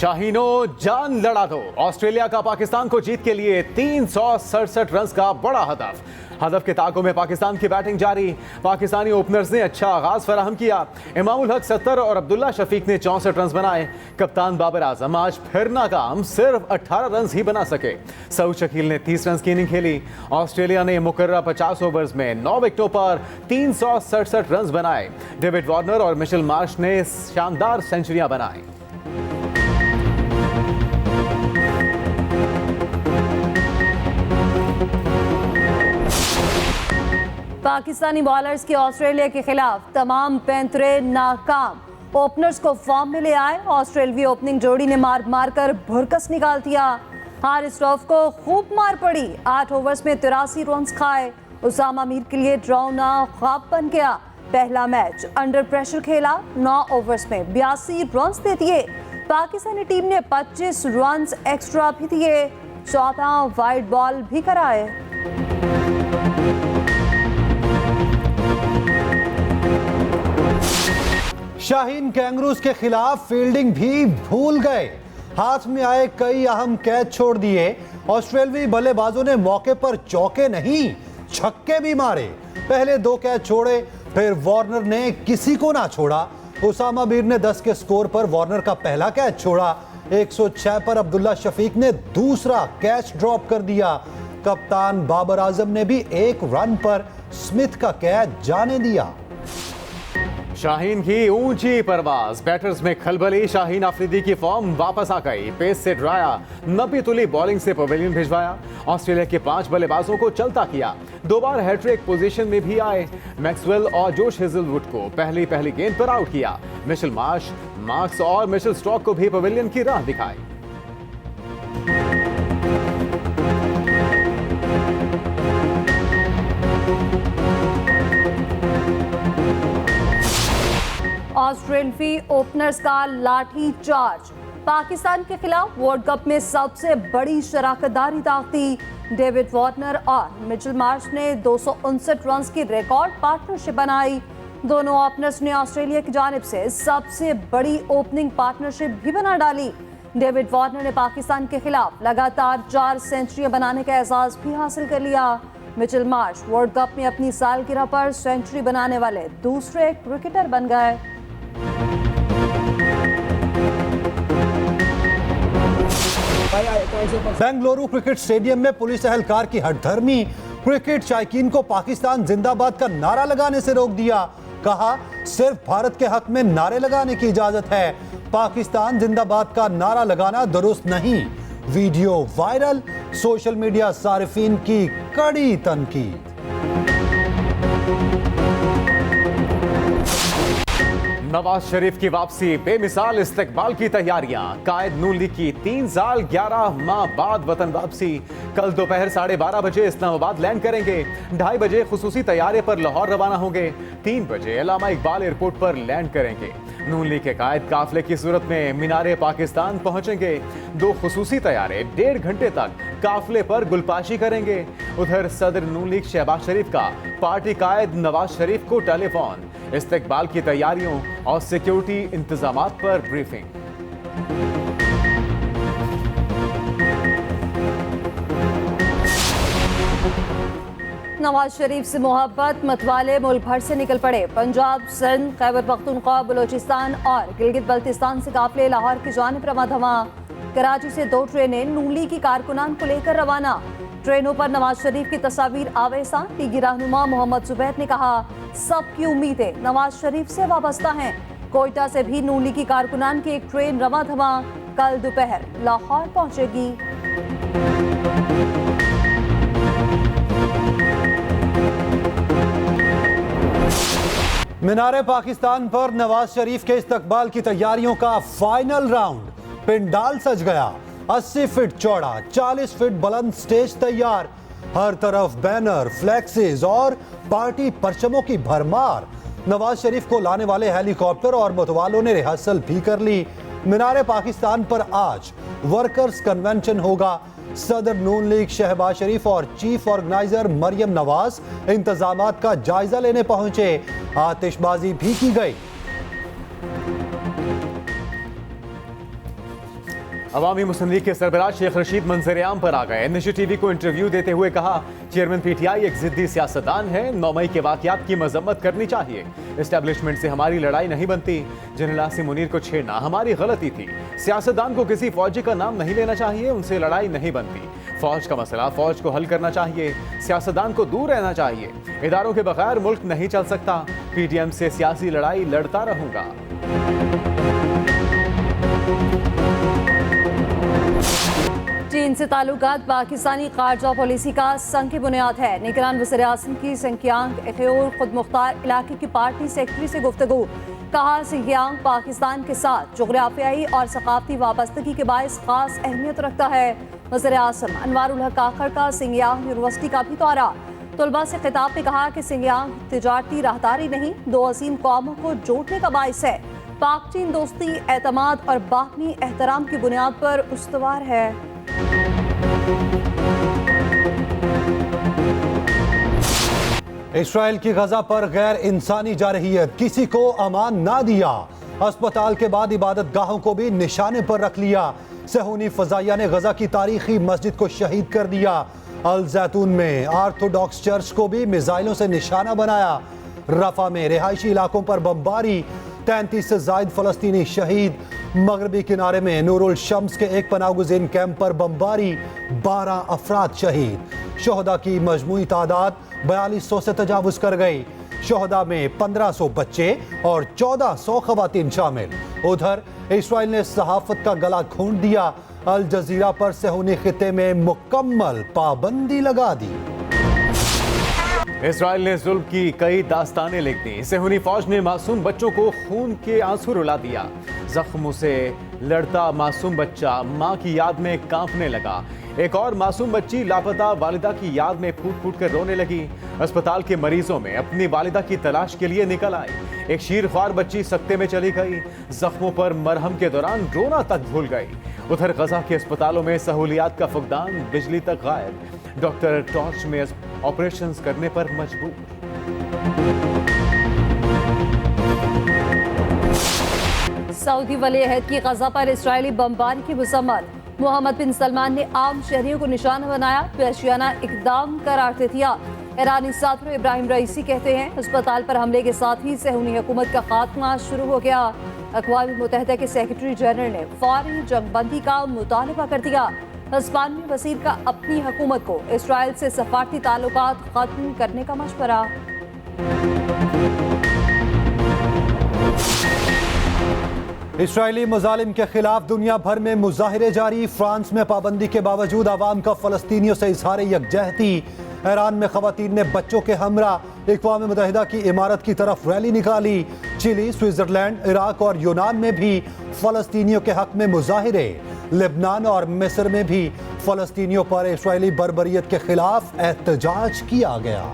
शाहीनों जान लड़ा दो। ऑस्ट्रेलिया का पाकिस्तान को जीत के लिए 367 रन का बड़ा हदफ के ताकों में पाकिस्तान की बैटिंग जारी। पाकिस्तानी ओपनर्स ने अच्छा आगाज फराहम किया। इमामुल हक 70 और अब्दुल्ला शफीक ने 64 रन बनाए। कप्तान बाबर आजम आज फिर नाकाम, सिर्फ 18 रन ही बना सके। सऊद शकील ने 30 रन की इनिंग खेली। ऑस्ट्रेलिया ने मुकर्रर 50 ओवर्स में 9 विकेटों पर 367 रन बनाए। डेविड वार्नर और मिशेल मार्श ने शानदार सेंचुरियां बनाई। पाकिस्तानी बॉलर्स की ऑस्ट्रेलिया के खिलाफ तमाम पैंतरे नाकाम। ओपनर्स को फॉर्म में ले आए। ऑस्ट्रेलियाई ओपनिंग जोड़ी ने मार कर भुरकस निकाल दिया। हारिस रऊफ को खूब मार पड़ी। 8 ओवर्स में 83 रन खाए। उसामा मीर के लिए ड्रॉना ख्वाब बन गया। पहला मैच अंडर प्रेशर खेला। 9 ओवर्स में 82 रन दे दिए। पाकिस्तानी टीम ने 25 रन एक्स्ट्रा भी दिए। चौथा वाइड बॉल भी कराए। शाहीन कैंगरूज के खिलाफ फील्डिंग भी भूल गए। हाथ में आए कई अहम कैच छोड़ दिए। ऑस्ट्रेलियाई बल्लेबाजों ने मौके पर चौके नहीं छक्के भी मारे। पहले 2 कैच छोड़े, फिर वार्नर ने किसी को ना छोड़ा। उसामा मीर ने 10 के स्कोर पर वार्नर का पहला कैच छोड़ा। 106 पर अब्दुल्ला शफीक ने दूसरा कैच ड्रॉप कर दिया। कप्तान बाबर आजम ने भी 1 रन पर स्मिथ का कैच जाने दिया। शाहीन की ऊंची परवाज, बैटर्स में खलबली। शाहीन अफरीदी की फॉर्म वापस आ गई। पेस से डराया, नबी तुली बॉलिंग से पवेलियन भिजवाया। ऑस्ट्रेलिया के 5 बल्लेबाजों को चलता किया। 2 बार हैट्रिक पोजीशन में भी आए। मैक्सवेल और जोश हेजलवुड को पहली गेंद पर आउट किया। मिशेल मार्क्स और मिशेल स्टॉक को भी पवेलियन की राह दिखाई। ऑस्ट्रेलियाई ओपनर्स का लाठी चार्ज। पाकिस्तान के खिलाफ वर्ल्ड कप में सबसे बड़ी शराकतदारी दाखती। डेविड वार्नर और मिचेल मार्श ने 259 रन की रिकॉर्ड पार्टनरशिप बनाई। दोनों ओपनर्स ने ऑस्ट्रेलिया की जानिब से सबसे बड़ी ओपनिंग पार्टनरशिप भी बना डाली। डेविड वार्नर ने पाकिस्तान के खिलाफ लगातार 4 सेंचुरियां बनाने का एजाज भी हासिल कर लिया। मिचेल मार्श वर्ल्ड कप में अपनी सालगिरह पर सेंचुरी बनाने वाले दूसरे क्रिकेटर बन गए। बेंगलुरु क्रिकेट स्टेडियम में पुलिस एहलकार की हठधर्मी। क्रिकेट शायकीन को पाकिस्तान जिंदाबाद का नारा लगाने से रोक दिया। कहा, सिर्फ भारत के हक में नारे लगाने की इजाजत है। पाकिस्तान जिंदाबाद का नारा लगाना दुरुस्त नहीं। वीडियो वायरल, सोशल मीडिया सारिफीन की कड़ी तनकीद। नवाज शरीफ की वापसी, बेमिसाल इस्तकबाल की तैयारियां। कायद नून लीग की 3 साल 11 माह बाद वतन वापसी। कल दोपहर 12:30 बजे इस्लामाबाद लैंड करेंगे। 2:30 बजे खुसूसी तैयारे पर लाहौर रवाना होंगे। 3 बजे अल्लामा इकबाल एयरपोर्ट पर लैंड करेंगे। नून लीग के कायद काफिले की सूरत में मीनारे पाकिस्तान पहुंचेंगे। 2 खुसूसी तैयारे 1.5 घंटे तक काफिले पर गुलपाशी करेंगे। उधर सदर नून लीग शहबाज शरीफ का पार्टी कायद नवाज शरीफ को टेलीफोन। इस्तकबाल की तैयारियों और सिक्योरिटी इंतजामात पर ब्रीफिंग। नवाज शरीफ से मोहब्बत मतवाले मुल्क भर से निकल पड़े। पंजाब, सिंध, खैबर पख्तूनख्वा, बलोचिस्तान और गिलगित बल्तिस्तान से काफिले लाहौर की जानिब रवा धवा। कराची से 2 ट्रेनें नून लीग की कारकुनान को लेकर रवाना। ट्रेनों पर नवाज शरीफ की तस्वीर आवेसा। लीगी रहनुमा मोहम्मद जुबैर ने कहा, सबकी उम्मीदें नवाज शरीफ से वाबस्ता हैं। कोयटा से भी नून लीग की कारकुनान की एक ट्रेन रवा धवा कल दोपहर लाहौर पहुंचेगी। मीनारे पाकिस्तान पर नवाज शरीफ के इस्तकबाल की तैयारियों का फाइनल राउंड। पिंडाल सज गया। 80 फीट चौड़ा, 40 फीट बुलंद स्टेज तैयार। हर तरफ बैनर, फ्लैक्सेस और पार्टी परचमों की भरमार। नवाज शरीफ को लाने वाले हेलीकॉप्टर और मतवालों ने रिहर्सल भी कर ली। मीनारे पाकिस्तान पर आज वर्कर्स कन्वेंशन होगा। सदर नून लीग शहबाज शरीफ और चीफ ऑर्गेनाइजर मरियम नवाज इंतजामात का जायजा लेने पहुंचे। आतिशबाजी भी की गई। अवामी मुस्लिम लीग के सरबराह शेख रशीद मंजर-ए-आम पर आ गए। निजी टीवी को इंटरव्यू देते हुए कहा, चेयरमैन पीटीआई एक जिद्दी सियासतदान है, 9 मई के वाकयात की मजम्मत करनी चाहिए। एस्टेब्लिशमेंट से हमारी लड़ाई नहीं बनती, जनरल आसिम मुनीर को छेड़ना हमारी गलती थी। सियासतदान को किसी फौजी का नाम नहीं लेना चाहिए, उनसे लड़ाई नहीं बनती। फौज का मसला फौज को हल करना चाहिए, सियासतदान को दूर रहना चाहिए। इदारों के बगैर मुल्क नहीं चल सकता। पीटीएम से सियासी लड़ाई लड़ता रहूंगा। चीन से ताल्लुकात पाकिस्तानी खारजा पॉलिसी का संग बुनियाद है। निगरान वज़ीर आज़म की सिंकियांग एखयोर खुद मुख्तार इलाके की पार्टी सेक्रेटरी से गुफ्तगू। कहा, सिंकियांग पाकिस्तान के साथ जोग्राफियाई और सकाफती वाबस्तगी के बायस खास अहमियत रखता है। वज़ीर आज़म अनवारुल हक काखड़ का सिंकियांग यूनिवर्सिटी का भी दौरा। तलबा से खिताब में कहा कि सिंकियांग तिजारती राहदारी नहीं, दो अजीम कौमों को जोड़ने का बायस है। पाक चीन दोस्ती एतमाद और बाहमी एहतराम की बुनियाद पर उस्तवार है। इसराइल की गजा पर गैर इंसानी जारहियत, किसी को अमान ना दिया। अस्पताल के बाद इबादत गाहों को भी निशाने पर रख लिया। सहूनी फजाइया ने गजा की तारीखी मस्जिद को शहीद कर दिया। अल जैतून में ऑर्थोडॉक्स चर्च को भी मिसाइलों से निशाना बनाया। रफा में रिहायशी इलाकों पर बमबारी, 33 से जायद फलस्तीनी शहीद। मगरबी किनारे में नूरुल शम्स के एक पनाहगुज़ीन कैंप पर बमबारी, 12 अफराद शहीद। शोहदा की मजमूई तादाद 4200 से तजावुज कर गई। शोहदा में 1500 बच्चे और 1400 खवातीन शामिल। उधर इसराइल ने सहाफत का गला घोंट दिया। अल जजीरा पर सहूनी खिते में मुकम्मल पाबंदी लगा दी। इसराइल ने जुल्म की कई दास्तानें लिख दी। सहूनी फौज ने मासूम बच्चों को खून के आंसू रुला दिया। जख्मों से लड़ता मासूम बच्चा मां की याद में कांपने लगा। एक और मासूम बच्ची लापता वालिदा की याद में फूट फूट कर रोने लगी। अस्पताल के मरीजों में अपनी वालिदा की तलाश के लिए निकल आई। एक शीरख्वार बच्ची सकते में चली गई। जख्मों पर मरहम के दौरान रोना तक भूल गई। उधर गजा के अस्पतालों में सहूलियात का फुकदान, बिजली तक गायब। डॉक्टर टॉर्च में ऑपरेशंस करने पर मजबूर। सऊदी वली-ए-अहद की गजा पर इस्राएली बमबारी की मजम्मत। मोहम्मद बिन सलमान ने आम शहरियों को निशाना बनाया, वहशियाना इकदाम करार दे दिया। ईरानी सदर इब्राहिम रईसी कहते हैं, अस्पताल पर हमले के साथ ही सहूनी हुकूमत का खात्मा शुरू हो गया। अक़वाम मुत्तहिदा के सेक्रेटरी जनरल ने फौरी जंगबंदी का मुतालबा कर दिया। हिस्पानी वज़ीर का अपनी हुकूमत को इसराइल से सफारती ताल्लुकात खत्म करने का मशवरा। इसराइली मुजालिम के खिलाफ दुनिया भर में मुजाहिरे जारी। फ्रांस में पाबंदी के बावजूद आवाम का फलस्तीनियों से इजहार यकजहती। ईरान में खवातीन ने बच्चों के हमरा अक़वाम मुत्तहिदा की इमारत की तरफ रैली निकाली। चिली, स्विट्जरलैंड, इराक और यूनान में भी फलस्तीनियों के हक में मुजाहिरे। लेबनान और मिस्र में भी फलस्तीनियों पर इसराइली बर्बरियत के खिलाफ एहतजाज किया गया।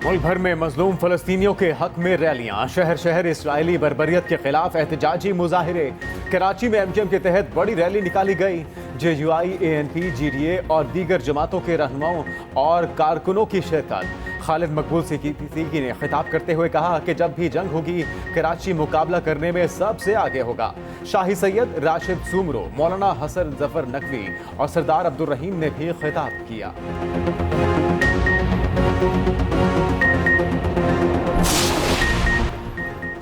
मुल्क भर में मजलूम फलस्तीनियों के हक में रैलियां, शहर शहर इसराइली बर्बरियत के खिलाफ एहतजाजी मुजाहिरे। कराची में एमकेएम के तहत बड़ी रैली निकाली गई। जेयूआई, एएनपी, जीडीए और दीगर जमातों के रहनुमाओं और कारकुनों की शिरकत। खालिद मकबूल सिद्दीकी ने खिताब करते हुए कहा कि जब भी जंग होगी, कराची मुकाबला करने में सबसे आगे होगा। शाही सैयद राशिद सुमरो, मौलाना हसन जफर नकवी और सरदार अब्दुल रहीम ने भी खिताब किया।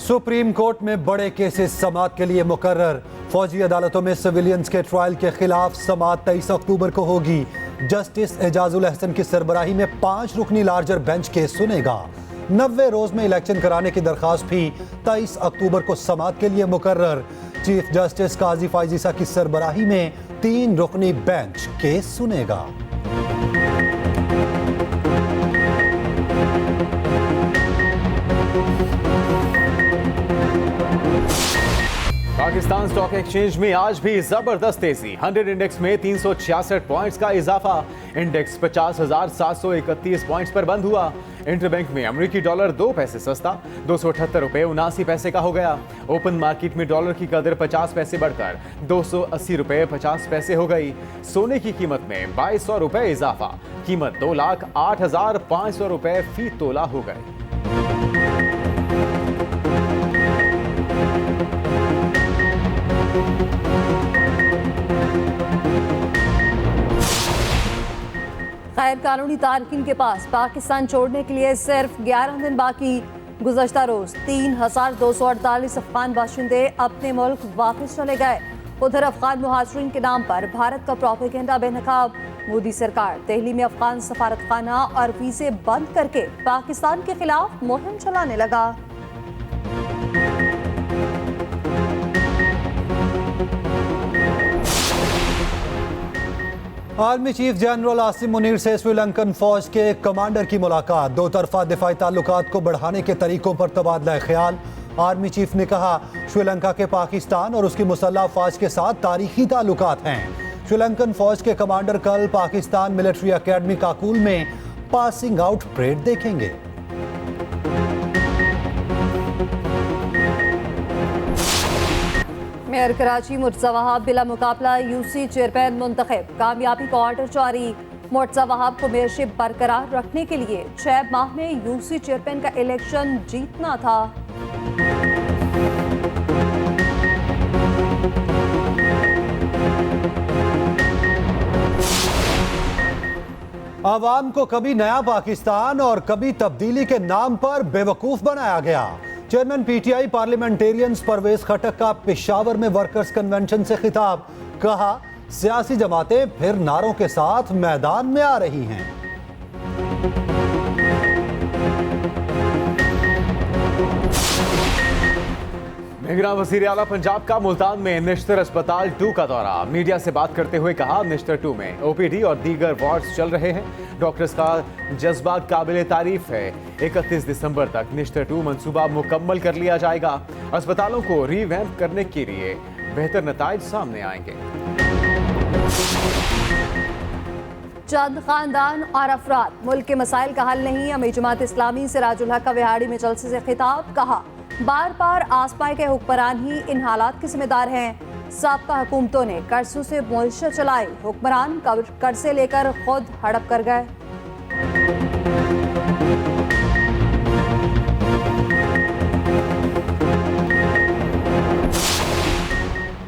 सुप्रीम कोर्ट में बड़े केसेस समाअत के लिए मुकर्रर। फौजी अदालतों में सिविलियंस के ट्रायल के खिलाफ समाअत 23 अक्टूबर को होगी। जस्टिस एजाजुल अहसन की सरबराही में 5 रुकनी लार्जर बेंच केस सुनेगा। 90 रोज में इलेक्शन कराने की दरखास्त भी 23 अक्टूबर को समाअत के लिए मुकर्रर। चीफ जस्टिस काजी फाइजीसा की सरबराही में 3 रुकनी बेंच केस सुनेगा। पाकिस्तान स्टॉक एक्सचेंज में आज भी जबरदस्त तेजी। 100 इंडेक्स में 366 पॉइंट्स का इजाफा। इंडेक्स 50,731 पॉइंट्स पर बंद हुआ। इंटरबैंक में अमेरिकी डॉलर 2 पैसे सस्ता 278 रुपए 79 पैसे का हो गया। ओपन मार्केट में डॉलर की कदर 50 पैसे बढ़कर 280 रुपए 50 पैसे हो गई। सोने की कीमत में 2200 रुपए इजाफा। कीमत 2,08,500 रुपए फी तोला हो गए। गैर कानूनी तारकिन के पास पाकिस्तान छोड़ने के लिए सिर्फ 11 दिन बाकी। गुज़श्ता रोज 3,248 अफगान बाशिंदे अपने मुल्क वापस चले गए। उधर अफगान मुहाजिरीन के नाम पर भारत का प्रोपेगेंडा बेनकाब। मोदी सरकार दिल्ली में अफगान सफारतखाना और वीजे बंद करके पाकिस्तान के खिलाफ मुहिम चलाने लगा। Army chief general Asim Munir से श्रीलंकन फौज के कमांडर की मुलाकात। दो तरफा दिफाई ताल्लुकात को बढ़ाने के तरीकों पर तबादला ख्याल। आर्मी चीफ ने कहा श्रीलंका के पाकिस्तान और उसकी मुसल्लह फौज के साथ तारीखी ताल्लुकात हैं। श्रीलंकन फौज के कमांडर कल पाकिस्तान मिलिट्री अकेडमी काकुल में पासिंग आउट परेड देखेंगे। मेयर कराची मुर्तज़ा वहाब बिला मुकाबला यूसी चेयरमैन मुंतखब। कामयाबी का ऑर्डर जारी। मुर्तज़ा वहाब को मेयरशिप बरकरार रखने के लिए 6 माह में यूसी चेयरमैन का इलेक्शन जीतना था। आवाम को कभी नया पाकिस्तान और कभी तब्दीली के नाम पर बेवकूफ बनाया गया। चेयरमैन पीटीआई पार्लियामेंटेरियंस परवेज खटक का पेशावर में वर्कर्स कन्वेंशन से खिताब। कहा सियासी जमातें फिर नारों के साथ मैदान में आ रही हैं। निगरान वज़ीर आला पंजाब का मुल्तान में निश्तर अस्पताल 2 का दौरा। मीडिया से बात करते हुए कहा निश्तर 2 में ओपीडी और दीगर वार्ड्स चल रहे हैं। डॉक्टर्स का जज्बा काबिल तारीफ है। 31 दिसंबर तक निश्तर 2 मंसूबा मुकम्मल कर लिया जाएगा। अस्पतालों को रीवैम्प करने के लिए बेहतर नताइज सामने आएंगे। चंद खानदान और अफराद मुल्क के मसाइल का हल नहीं। अमीर जमात इस्लामी सिराजुल हक का विहाड़ी में जलसे से खिताब। कहा बार बार आसपाई के हुक्मरान ही इन हालात के जिम्मेदार हैं। साबका हुकूमतों ने कर्जों से मुआशरे चलाए। हुक्मरान कर्जे लेकर खुद हड़प कर गए।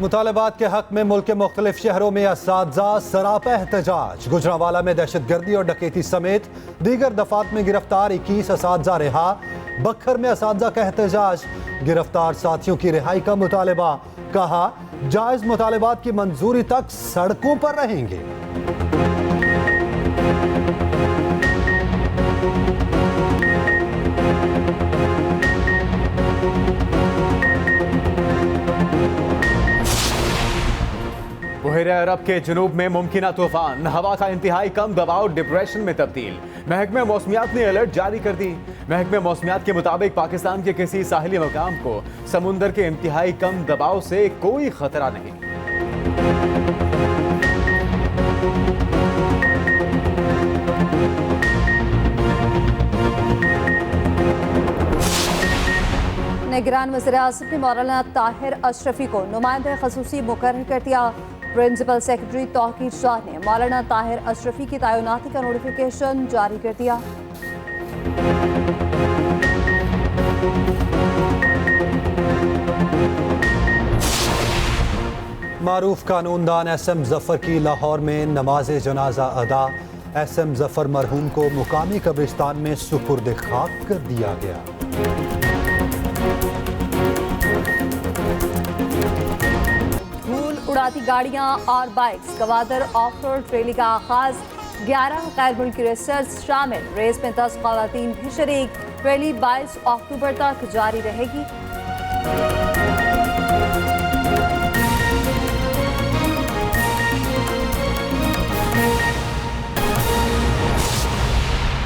मुतालबात के हक में मुल्क के मुख्तलिफ शहरों में असातिज़ा सरापा एहतजाज। गुजरांवाला में दहशतगर्दी और डकैती समेत दीगर दफात में गिरफ्तार 21 असातिज़ा रिहा। बखर में असातिज़ा का एहतजाज। गिरफ्तार साथियों की रिहाई का मुतालबा। कहा जायज मुतालबात की मंजूरी तक सड़कों पर रहेंगे। बहरे अरब के जुनूब में मुमकिना तूफान। हवा का इंतहाई कम दबाव डिप्रेशन में तब्दील। महकमे मौसमियात ने अलर्ट जारी कर दी। महकमे मौसमियात के मुताबिक पाकिस्तान के किसी साहिली मकाम को समुंदर के इंतहाई कम दबाव से कोई खतरा नहीं। निगरान वज़ीर-ए-आज़म ने मौलाना ताहिर अशरफी को नुमाइंदा ख़ुसूसी मुकर्रर कर दिया। प्रिंसिपल सेक्रेटरी तौकीर शाह ने मौलाना ताहिर अशरफी की तैनाती का नोटिफिकेशन जारी कर दिया। मारूफ कानूनदान एसएम जफर की लाहौर में नमाज जनाजा अदा। एसएम जफर मरहूम को मुकामी कब्रिस्तान में सुपुर्द खाक कर दिया गया। धूल उड़ाती गाड़ियां और bikes Gwadar of road rally का आगाज। 11 गैर मुल्की रेसर्स शामिल। रेस में 10 खवातीन भी शरीक। रैली 22 अक्टूबर तक जारी रहेगी।